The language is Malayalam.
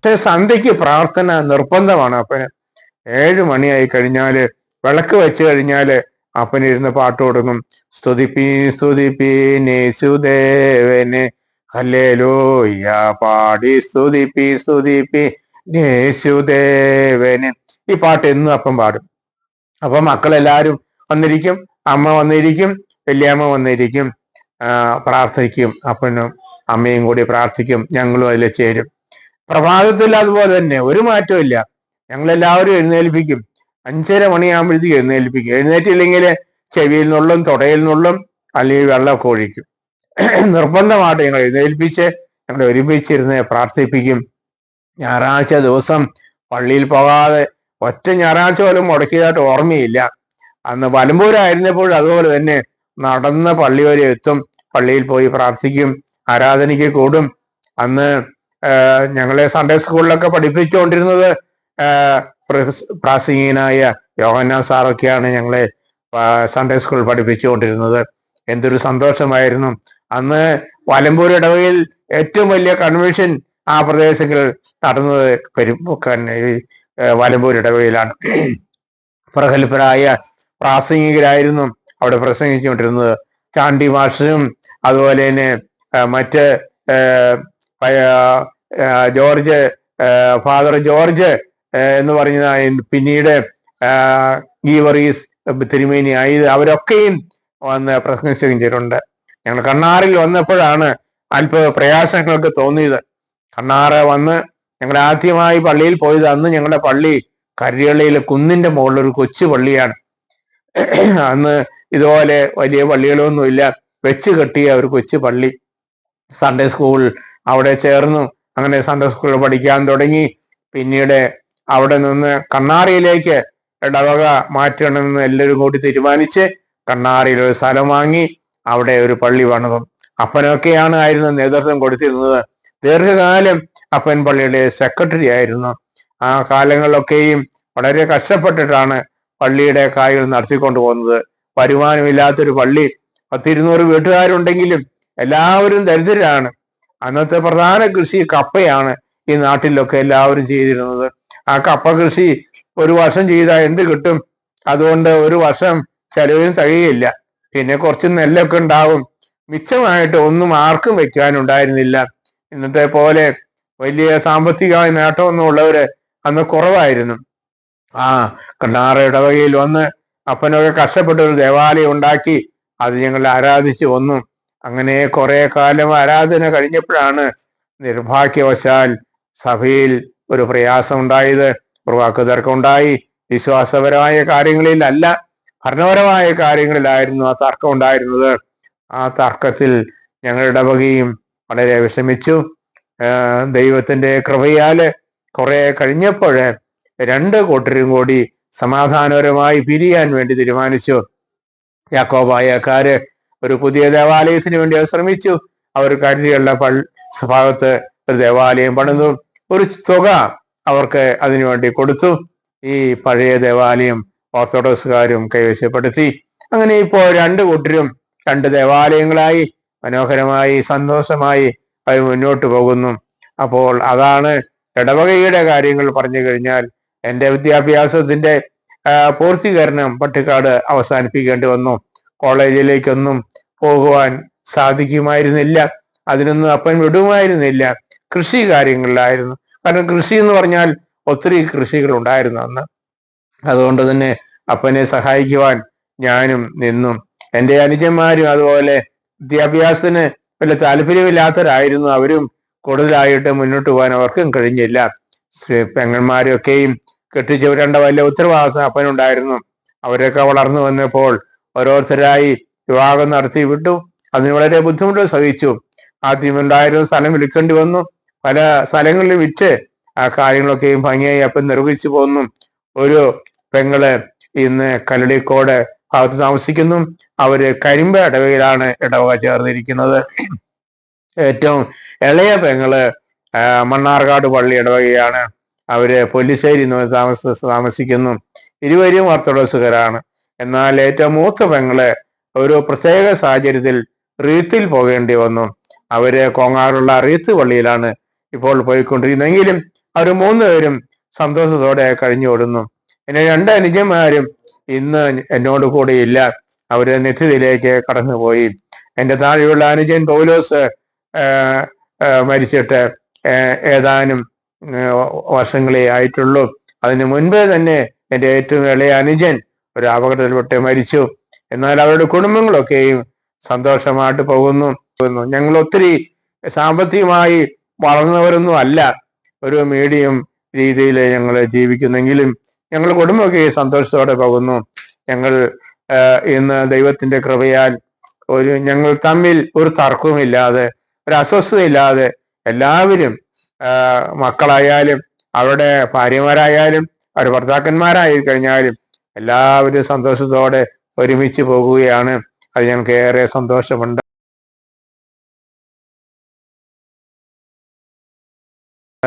പക്ഷെ സന്ധ്യയ്ക്ക് പ്രാർത്ഥന നിർബന്ധമാണ് അപ്പന്. 7 മണിയായി കഴിഞ്ഞാല് വിളക്ക് വെച്ച് കഴിഞ്ഞാല് അപ്പനിരുന്ന് പാട്ട് കൊടുക്കും. സ്തുതിപ്പീ സ്തുതിപ്പീൻ യേശുദേവനെ, ഹല്ലേലൂയ പാടി സ്തുതിപ്പി സ്തുതിപ്പി യേശുദേവന്. ഈ പാട്ട് എന്നും അപ്പം പാടും. അപ്പൊ മക്കളെല്ലാരും വന്നിരിക്കും, അമ്മ വന്നിരിക്കും, വല്യമ്മ വന്നിരിക്കും, പ്രാർത്ഥിക്കും. അപ്പനും അമ്മയും കൂടി പ്രാർത്ഥിക്കും, ഞങ്ങളും അതിൽ ചേരും. പ്രഭാതത്തിൽ അതുപോലെ തന്നെ ഒരു മാറ്റവും ഇല്ല. ഞങ്ങളെല്ലാവരും എഴുന്നേൽപ്പിക്കും. 5:30 മണിയാകുമ്പോഴത്തേക്ക് എഴുന്നേൽപ്പിക്കും. എഴുന്നേറ്റില്ലെങ്കിൽ ചെവിയിൽ നിന്നുള്ളും തൊടയിൽ നിന്നുള്ളും അല്ലെങ്കിൽ വെള്ളമൊക്കെ ഒഴിക്കും. നിർബന്ധമായിട്ട് ഞങ്ങൾ എഴുന്നേൽപ്പിച്ച് ഞങ്ങൾ ഒരുമിച്ചിരുന്ന് പ്രാർത്ഥിപ്പിക്കും. ഞായറാഴ്ച ദിവസം പള്ളിയിൽ പോകാതെ ഒറ്റ ഞായറാഴ്ച പോലും മുടക്കിയതായിട്ട് ഓർമ്മയില്ല. അന്ന് വലമ്പൂരായിരുന്നപ്പോൾ അതുപോലെ തന്നെ നടന്ന് പള്ളി വരെ എത്തും, പള്ളിയിൽ പോയി പ്രാർത്ഥിക്കും, ആരാധനയ്ക്ക് കൂടും. അന്ന് ഞങ്ങളെ സൺഡേ സ്കൂളിലൊക്കെ പഠിപ്പിച്ചുകൊണ്ടിരുന്നത് പ്രാസംഗികനായ യോഹന്നാൻ സാറൊക്കെയാണ് ഞങ്ങളെ സൺഡേ സ്കൂൾ പഠിപ്പിച്ചുകൊണ്ടിരുന്നത്. എന്തൊരു സന്തോഷമായിരുന്നു. അന്ന് വലമ്പൂർ ഇടവകയിൽ ഏറ്റവും വലിയ കൺവെൻഷൻ ആ പ്രദേശങ്ങളിൽ നടന്നത് വലമ്പൂർ ഇടവകയിലാണ്. പ്രഗത്ഭരായ പ്രാസംഗികരായിരുന്നു അവിടെ പ്രസംഗിച്ചുകൊണ്ടിരുന്നത്. ചാണ്ടി മാഷും അതുപോലെ തന്നെ മറ്റ് ജോർജ്, ഫാദർ ജോർജ് എന്ന് പറഞ്ഞ പിന്നീട് ഗീവറീസ് തിരുമേനി ആയത്, അവരൊക്കെയും വന്ന് പ്രസംഗിച്ചിട്ടുണ്ട്. ഞങ്ങൾ കണ്ണാറിൽ വന്നപ്പോഴാണ് അല്പ പ്രയാസങ്ങളൊക്കെ തോന്നിയത്. കണ്ണാറ് വന്ന് ഞങ്ങൾ ആദ്യമായി പള്ളിയിൽ പോയത് അന്ന് ഞങ്ങളുടെ പള്ളി കരിയള്ളയിലെ കുന്നിന്റെ മുകളിലൊരു കൊച്ചു പള്ളിയാണ്. അന്ന് ഇതുപോലെ വലിയ പള്ളികളൊന്നുമില്ല, വെച്ച് കെട്ടിയ ഒരു കൊച്ചു പള്ളി. സൺഡേ സ്കൂൾ അവിടെ ചേർന്നു. അങ്ങനെ സൺഡേ സ്കൂളിൽ പഠിക്കാൻ തുടങ്ങി. പിന്നീട് അവിടെ നിന്ന് കണ്ണാറിയിലേക്ക് ഇടവക മാറ്റണമെന്ന് എല്ലാവരും കൂടി തീരുമാനിച്ച് കണ്ണാറിയിൽ ഒരു സ്ഥലം വാങ്ങി അവിടെ ഒരു പള്ളി പണിതു. ആയിരുന്നു നേതൃത്വം കൊടുത്തിരുന്നത്. ദീർഘകാലം അപ്പൻ പള്ളിയുടെ സെക്രട്ടറി ആയിരുന്നു. ആ കാലങ്ങളിലൊക്കെയും വളരെ കഷ്ടപ്പെട്ടിട്ടാണ് പള്ളിയുടെ കാര്യങ്ങൾ നടത്തിക്കൊണ്ടു പോകുന്നത്. വരുമാനമില്ലാത്തൊരു പള്ളി, 10-200 വീട്ടുകാരുണ്ടെങ്കിലും എല്ലാവരും ദരിദ്രരാണ്. അന്നത്തെ പ്രധാന കൃഷി കപ്പയാണ് ഈ നാട്ടിലൊക്കെ എല്ലാവരും ചെയ്തിരുന്നത്. ആ കപ്പ കൃഷി ഒരു വർഷം ചെയ്താൽ എന്ത് കിട്ടും? അതുകൊണ്ട് ഒരു വർഷം ചെലവിന് തികയില്ല. പിന്നെ കുറച്ച് നെല്ലൊക്കെ ഉണ്ടാവും. മിച്ചമായിട്ട് ഒന്നും ആർക്കും വെക്കാനുണ്ടായിരുന്നില്ല. ഇന്നത്തെ പോലെ വലിയ സാമ്പത്തികമായ നേട്ടമൊന്നും ഉള്ളവര് അന്ന് കുറവായിരുന്നു. കണ്ണാറ് ഇടവകയിൽ വന്ന് അപ്പനൊക്കെ കഷ്ടപ്പെട്ട ഒരു ദേവാലയം ഉണ്ടാക്കി അത് ഞങ്ങൾ ആരാധിച്ചു വന്നു. അങ്ങനെ കുറെ കാലം ആരാധന കഴിഞ്ഞപ്പോഴാണ് നിർഭാഗ്യവശാൽ സഭയിൽ ഒരു പ്രയാസം ഉണ്ടായത്. ഒരു വാക്ക് തർക്കം ഉണ്ടായി. വിശ്വാസപരമായ കാര്യങ്ങളിൽ അല്ല, ഭരണപരമായ കാര്യങ്ങളിലായിരുന്നു ആ തർക്കം ഉണ്ടായിരുന്നത്. ആ തർക്കത്തിൽ ഞങ്ങളുടെ ഇടവകയും വളരെ വിഷമിച്ചു. ദൈവത്തിന്റെ കൃപയാല് കുറെ കഴിഞ്ഞപ്പോൾ 2 കൂട്ടരും കൂടി സമാധാനപരമായി പിരിയാൻ വേണ്ടി തീരുമാനിച്ചു. യാക്കോബായക്കാര് ഒരു പുതിയ ദേവാലയത്തിന് വേണ്ടി അവർ ശ്രമിച്ചു. അവർ കരുതിയുള്ള ഭാഗത്ത് ഒരു ദേവാലയം പണിതു. ഒരു തുക അവർക്ക് അതിനുവേണ്ടി കൊടുത്തു. ഈ പഴയ ദേവാലയം ഓർത്തഡോക്സുകാരും കൈവശപ്പെടുത്തി. അങ്ങനെ ഇപ്പോൾ 2 കൂട്ടരും 2 ദേവാലയങ്ങളായി മനോഹരമായി സന്തോഷമായി അവർ മുന്നോട്ട് പോകുന്നു. അപ്പോൾ അതാണ് ഇടവകയുടെ കാര്യങ്ങൾ പറഞ്ഞു കഴിഞ്ഞാൽ. എൻ്റെ വിദ്യാഭ്യാസത്തിന്റെ പൂർത്തീകരണം പട്ടിക്കാട് അവസാനിപ്പിക്കേണ്ടി വന്നു. കോളേജിലേക്കൊന്നും പോകുവാൻ സാധിക്കുമായിരുന്നില്ല. അതിനൊന്നും അപ്പൻ വിടുമായിരുന്നില്ല. കൃഷി കാര്യങ്ങളിലായിരുന്നു. കാരണം കൃഷി എന്ന് പറഞ്ഞാൽ ഒത്തിരി കൃഷികൾ ഉണ്ടായിരുന്നു അന്ന്. അതുകൊണ്ട് തന്നെ അപ്പനെ സഹായിക്കുവാൻ ഞാനും നിന്നു. എൻ്റെ അനുജന്മാരും അതുപോലെ വിദ്യാഭ്യാസത്തിന് വലിയ താല്പര്യമില്ലാത്തവരായിരുന്നു. അവരും കൂടുതലായിട്ട് മുന്നോട്ട് പോകാൻ അവർക്കും കഴിഞ്ഞില്ല. പെങ്ങന്മാരൊക്കെയും കെട്ടിച്ചു വിടേണ്ട വലിയ ഉത്തരവാദിത്വം അപ്പനുണ്ടായിരുന്നു. അവരൊക്കെ വളർന്നു വന്നപ്പോൾ ഓരോരുത്തരായി വിവാഹം നടത്തി വിട്ടു. അതിന് വളരെ ബുദ്ധിമുട്ട് സഹിച്ചു. ആദ്യം ഉണ്ടായിരുന്ന സ്ഥലം വിൽക്കേണ്ടി വന്നു. പല സ്ഥലങ്ങളിൽ വിറ്റ് ആ കാര്യങ്ങളൊക്കെയും ഭംഗിയായി അപ്പൻ നിർവഹിച്ചു പോന്നു. ഒരു പെങ്ങള് ഇന്ന് കല്ലടിക്കോട് ഭാഗത്ത് താമസിക്കുന്നു. അവര് കരിമ്പ ഇടവകയിലാണ് ഇടവക ചേർന്നിരിക്കുന്നത്. ഏറ്റവും ഇളയ പെങ്ങള് മണ്ണാർക്കാട് പള്ളി ഇടവകയാണ്. അവര് പൊല്ലിശ്ശേരി താമസിക്കുന്നു. ഇരുവരും ഓർത്തഡോക്സുകാരാണ്. എന്നാൽ ഏറ്റവും മൂത്ത പെങ്ങള് ഒരു പ്രത്യേക സാഹചര്യത്തിൽ റീത്തിൽ പോകേണ്ടി വന്നു. അവര് കോങ്ങാറുള്ള റീത്ത് പള്ളിയിലാണ് ഇപ്പോൾ പോയിക്കൊണ്ടിരിക്കുന്നെങ്കിലും അവർ 3 പേരും സന്തോഷത്തോടെ കഴിഞ്ഞോടുന്നു. എന്നെ 2 അനുജന്മാരും ഇന്ന് എന്നോട് കൂടെ ഇല്ല, അവര് നിത്യതയിലേക്ക് കടന്നുപോയി. എൻ്റെ താഴെയുള്ള അനുജൻ പൗലോസ് മരിച്ചിട്ട് ഏതാനും വർഷങ്ങളേ ആയിട്ടുള്ളൂ. അതിനു മുൻപേ തന്നെ എൻ്റെ ഏറ്റവും ഇളയ അനുജൻ ഒരു അപകടത്തിൽപ്പെട്ട് മരിച്ചു. എന്നാൽ അവരുടെ കുടുംബങ്ങളൊക്കെയും സന്തോഷമായിട്ട് പോകുന്നു. ഞങ്ങൾ ഒത്തിരി സാമ്പത്തികമായി വളർന്നവരൊന്നും അല്ല, ഒരു മീഡിയം രീതിയിൽ ഞങ്ങൾ ജീവിക്കുന്നെങ്കിലും ഞങ്ങൾ കുടുംബമൊക്കെ സന്തോഷത്തോടെ പോകുന്നു. ഞങ്ങൾ ഇന്ന് ദൈവത്തിന്റെ കൃപയാൽ ഞങ്ങൾ തമ്മിൽ ഒരു തർക്കവുമില്ലാതെ, ഒരു അസ്വസ്ഥതയില്ലാതെ എല്ലാവരും, മക്കളായാലും അവരുടെ ഭാര്യമാരായാലും അവരുടെ ഭർത്താക്കന്മാരായി കഴിഞ്ഞാലും എല്ലാവരും സന്തോഷത്തോടെ ഒരുമിച്ച് പോകുകയാണ്. അത് ഞങ്ങൾക്ക് ഏറെ സന്തോഷമുണ്ട്.